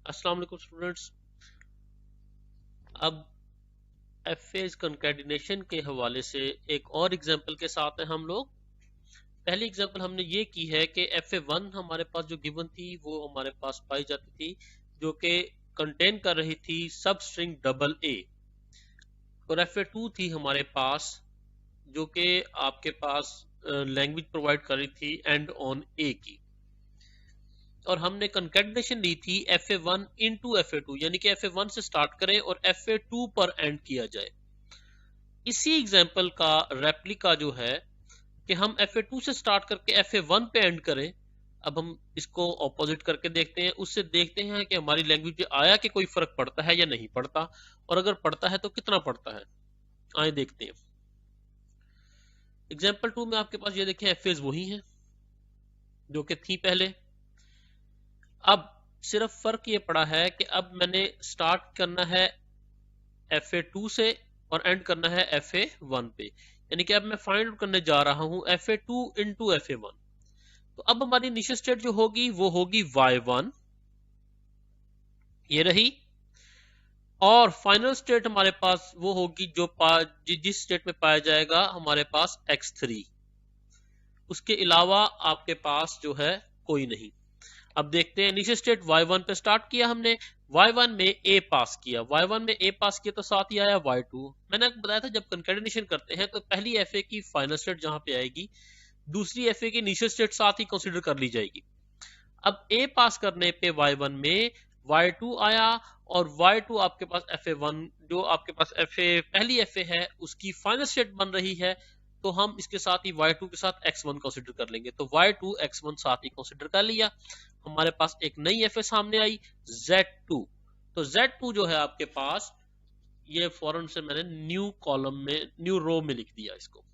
अस्सलाम वालेकुम स्टूडेंट्स। अब एफएज कंकैटिनेशन के हवाले से एक और एग्जांपल के साथ हैं हम लोग। पहली एग्जांपल हमने ये की है कि fa1 हमारे पास जो गिवन थी वो हमारे पास पाई जाती थी, जो कि कंटेन कर रही थी सब स्ट्रिंग डबल ए, और fa2 थी हमारे पास जो कि आपके पास लैंग्वेज प्रोवाइड कर रही थी एंड ऑन ए की, और हमने कंकैटिनेशन ली थी fa1 इनटू fa2, यानी कि fa1 से स्टार्ट करें और fa2 पर एंड किया जाए। इसी एग्जांपल का रेप्लिका जो है कि हम fa2 से स्टार्ट करके fa1 पे एंड करें। अब हम इसको ऑपोजिट करके देखते हैं, उससे देखते हैं कि हमारी लैंग्वेज में आया कि कोई फर्क पड़ता है या नहीं पड़ता, और अगर पड़ता है तो कितना पड़ता है। आए देखते हैं। एग्जाम्पल 2 में आपके पास ये देखें एफेज वही है जो कि थी पहले। अब सिर्फ फर्क ये पड़ा है कि अब मैंने स्टार्ट करना है fa2 से और एंड करना है fa1 पे, यानी कि अब मैं फाइंड आउट करने जा रहा हूं fa2 इनटू fa1। तो अब हमारी इनिशियल स्टेट जो होगी वो होगी y1, ये रही, और फाइनल स्टेट हमारे पास वो होगी जो जिस स्टेट में पाया जाएगा हमारे पास x3। उसके अलावा आपके पास जो है कोई नहीं। अब देखते हैं, इनिशियल स्टेट y1 पे स्टार्ट किया हमने, y1 में a पास किया, y1 में a पास किया तो साथ ही आया y2। मैंने आपको बताया था जब कंकैटिनेशन करते हैं तो पहली fa की फाइनल स्टेट जहां पे आएगी दूसरी fa की इनिशियल स्टेट साथ ही कंसीडर कर ली जाएगी। अब a पास करने पे y1 में y2 आया, और y2 आपके पास fa1 जो आपके पास पहली fa है उसकी फाइनल स्टेट बन रही है, तो हम इसके साथ ही y2 के साथ x1 कंसीडर कर लेंगे। तो y2 x1 साथ ही कंसीडर कर लिया। हमारे पास एक नई fa सामने आई z2। तो z2 जो है आपके पास, ये फौरन से मैंने न्यू कॉलम में न्यू रो में लिख दिया इसको।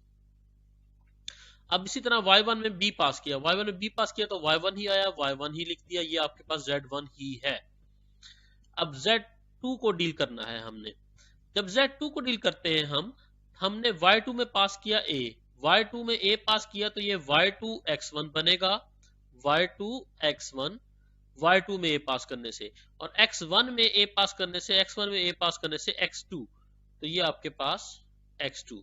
अब इसी तरह y1 में b पास किया, y1 में b पास किया तो y1 ही आया, y1 ही लिख दिया, ये आपके पास z1 ही है। अब z2 को डील करना है हमने। जब z2 को डील करते हैं हमने y2 में पास किया a, y2 में a पास किया तो ये y2 x1 बनेगा, y2 x1 y2 में a पास करने से, और x1 में a पास करने से, x1 में a पास करने से x2, तो ये आपके पास x2।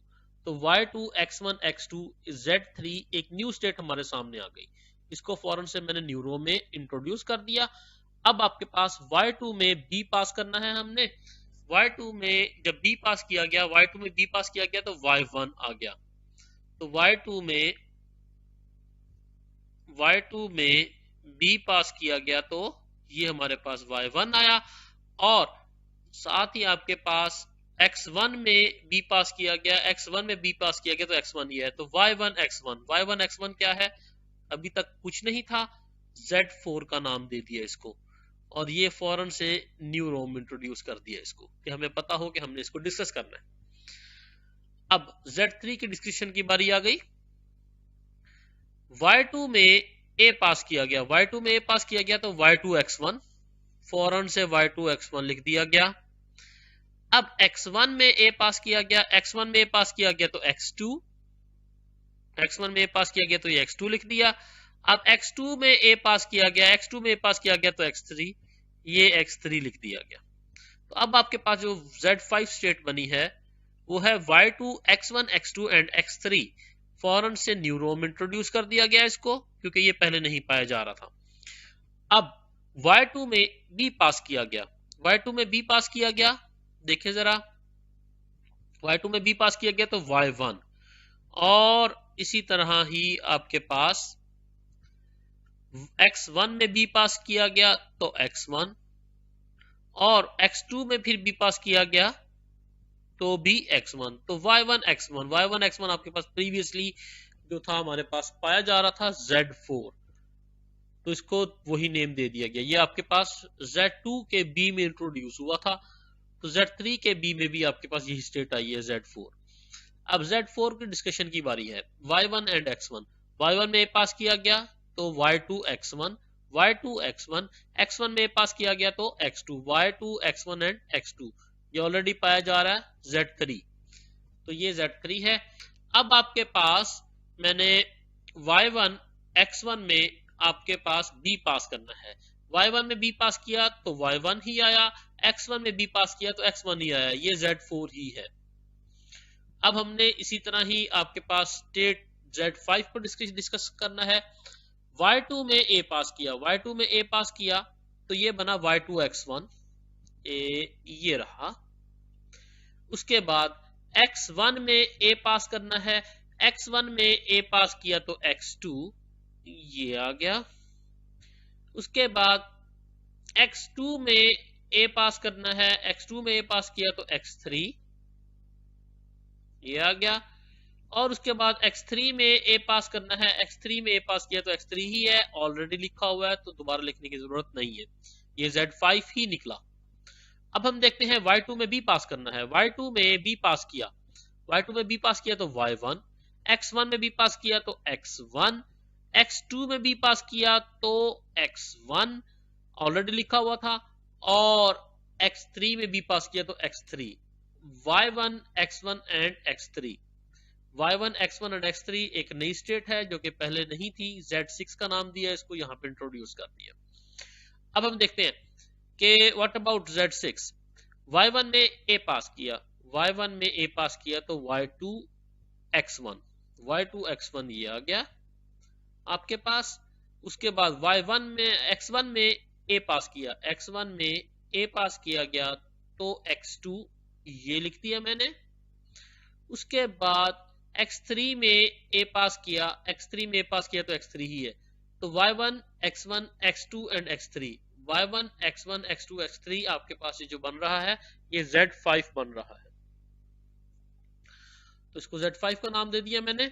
तो y2 x1 x2 z3 एक न्यू स्टेट हमारे सामने आ गई। इसको फौरन से मैंने न्यू रो में इंट्रोड्यूस कर दिया। अब आपके पास y2 में b पास करना है हमने, y2 में जब b पास किया गया, y2 में b पास किया गया तो y1 आ गया। तो y2 में b पास किया गया तो ये हमारे पास y1 आया, और साथ ही आपके पास x1 में b पास किया गया, x1 में b पास किया गया तो x1 ये है। तो y1 x1 क्या है, अभी तक कुछ नहीं था, z4 का नाम दे दिया इसको, और ये फौरन से न्यू रो में इंट्रोड्यूस कर दिया इसको कि हमें पता हो कि हमने इसको डिस्कस करना है। अब z3 की डिस्कशन की बारी आ गई। y2 में a पास किया गया, y2 में a पास किया गया तो y2 x1, फौरन से y2 x1 लिख दिया गया। अब x1 में a पास किया गया, x1 में a पास किया गया तो x2, x1 में a पास किया गया तो ये x2 लिख दिया। अब x2 में a पास किया गया, x2 में a पास किया गया तो x3, ये x3 लिख दिया गया। तो अब आपके पास जो z5 स्टेट बनी है वो है y2 x1 x2 and x3। फौरन से न्यू रो में इंट्रोड्यूस कर दिया गया इसको, क्योंकि ये पहले नहीं पाया जा रहा था। अब y2 में b पास किया गया, y2 में b पास किया गया, देखें जरा, y2 में b पास किया गया तो y1, और इसी तरह ही आपके पास x1 में b पास किया गया तो x1, और x2 में फिर b पास किया गया तो भी x1। तो y1 x1 आपके पास प्रीवियसली जो था हमारे पास पाया जा रहा था z4, तो इसको वही नेम दे दिया गया। ये आपके पास z2 के b में इंट्रोड्यूस हुआ था, तो z3 के b में भी आपके पास यही स्टेट आई है z4। अब z4 की डिस्कशन की बारी है, y1 एंड x1। y1 में a पास किया गया तो y2 x1, y2 x1, x1 में a पास किया गया तो x2, y2 x1 and x2, ये ऑलरेडी पाया जा रहा है z3, तो ये z3 है। अब आपके पास मैंने y1 x1 में आपके पास b पास करना है, y1 में b पास किया तो y1 ही आया, x1 में b पास किया तो x1 ही आया, ये z4 ही है। अब हमने इसी तरह ही आपके पास स्टेट z5 पर डिस्कस करना है। y2 में a पास किया, y2 में a पास किया तो ये बना y2 x1, ये रहा। उसके बाद x1 में a पास करना है, x1 में a पास किया तो x2, ये आ गया। उसके बाद x2 में a पास करना है, x2 में a पास किया तो x3, ये आ गया। और उसके बाद x3 में a पास करना है, x3 में a पास किया तो x3 ही है, ऑलरेडी लिखा हुआ है तो दोबारा लिखने की जरूरत नहीं है, ये z5 ही निकला। अब हम देखते हैं y2 में b पास करना है, y2 में b पास किया, y2 में b पास किया तो y1, x1 में b पास किया तो x1, x2 में b पास किया तो x1 ऑलरेडी लिखा हुआ था, और x3 में b पास किया तो x3, y1 x1 and x3, y1 x1 and x3 एक नई स्टेट है जो कि पहले नहीं थी, z6 का नाम दिया इसको, यहाँ पे इंट्रोड्यूस कर दिया। अब हम देखते हैं कि व्हाट अबाउट z6, y1 में a पास किया, y1 में a पास किया तो y2 x1 ये आ गया आपके पास। उसके बाद y1 में x1 में a पास किया, x1 में a पास किया गया तो x2, ये लिख दिया मैंने। उसके बाद x3 में a पास किया, x3 में a पास किया तो x3 ही है, तो y1 x1 x2 and x3, y1 x1 x2 x3 आपके पास ये जो बन रहा है ये z5 बन रहा है, तो इसको z5 का नाम दे दिया मैंने।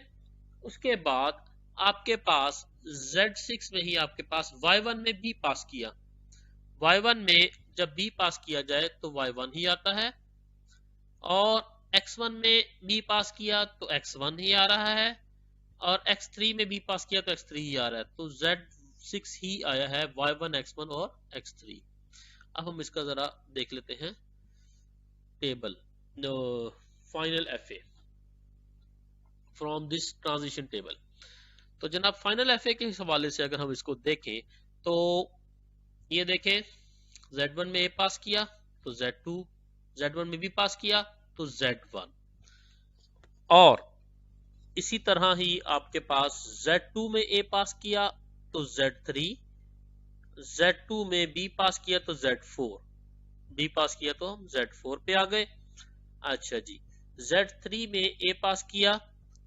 उसके बाद आपके पास z6 में ही आपके पास y1 में b पास किया, y1 में जब b पास किया जाए तो y1 ही आता है, और x1 में b पास किया तो x1 ही आ रहा है, और x3 में b पास किया तो x3 ही आ रहा है, तो z6 ही आया है, y1 x1 और x3। अब हम इसका जरा देख लेते हैं table, final FA from this transition table. तो जनाब फाइनल FA के हवाले से अगर हम इसको देखें तो ये देखें, z1 में a पास किया तो z2, z1 में b पास किया तो z1, और इसी तरह ही आपके पास z2 में a पास किया तो z3, z2 में b पास किया तो z4, b पास किया तो हम z4 पे आ गए। अच्छा जी, z3 में a पास किया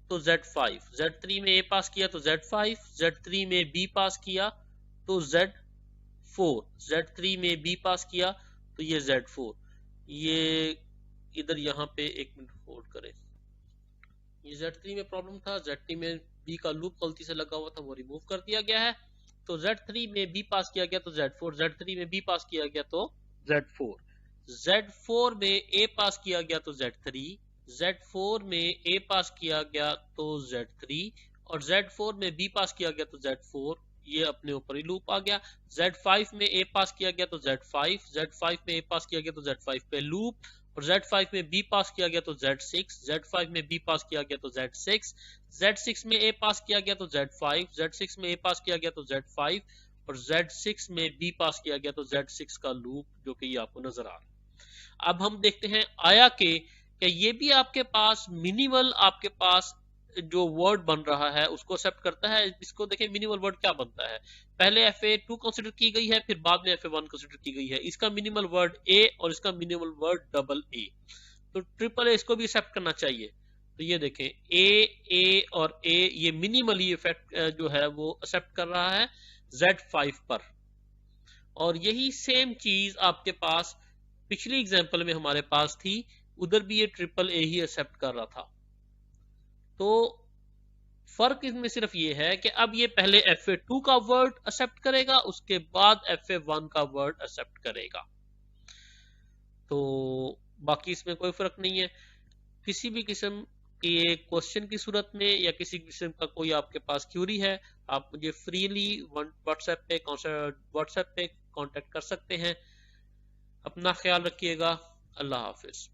तो z5, z3 में a पास किया तो z5, z3 में b पास किया तो z4, z3 में b पास किया तो ये z4। ये इधर यहाँ पे एक मिनट होल्ड करें, ये z3 में प्रॉब्लम था, z3 में b का लूप गलती से लगा हुआ था, वो रिमूव कर दिया गया है। तो z3 में b पास किया गया तो z4, z3 में b पास किया गया तो z4, z4 में a पास किया गया तो z3, z4 में a पास किया गया तो z3, और z4 में b पास किया गया तो z4, ये अपने ऊपर ही लूप आ गया। z5 में a पास किया गया तो z5, z5 में a पास किया गया तो z5 पे लूप, और z5 में b पास किया गया तो z6, z5 में b पास किया गया तो z6, z6 में a पास किया गया तो z5, z6 में a पास किया गया तो z5, और z6 में b पास किया गया तो z6 का लूप, जो कि ये आपको नजर आ रहा है। अब हम देखते हैं आया के ये भी आपके पास मिनिमल आपके पास जो वर्ड बन रहा है उसको एक्सेप्ट करता है। इसको देखें मिनिमल वर्ड क्या बनता है, पहले FA2 कंसीडर की गई है, फिर बाद में FA1 कंसीडर की गई है। इसका मिनिमल वर्ड A और इसका मिनिमल वर्ड डबल A, तो ट्रिपल A इसको भी एक्सेप्ट करना चाहिए। तो ये देखें A और A ये मिनिमली इफेक्ट जो है वो एक्सेप्ट कर रहा है Z5 पर, और यही सेम चीज आपके पास पिछली एग्जाम्पल में हमारे पास थी, उधर भी ये ट्रिपल A ही एक्सेप्ट कर रहा था। तो फर्क इसमें सिर्फ ये है कि अब ये पहले FA2 का वर्ड एक्सेप्ट करेगा, उसके बाद FA1 का वर्ड एक्सेप्ट करेगा। तो बाकी इसमें कोई फर्क नहीं है। किसी भी किस्म के क्वेश्चन की सूरत में या किसी किस्म का कोई आपके पास क्यूरी है, आप मुझे फ्रीली व्हाट्सएप पे कांटेक्ट कर सकते हैं। अपना ख्याल रखिएगा। अल्लाह हाफिज।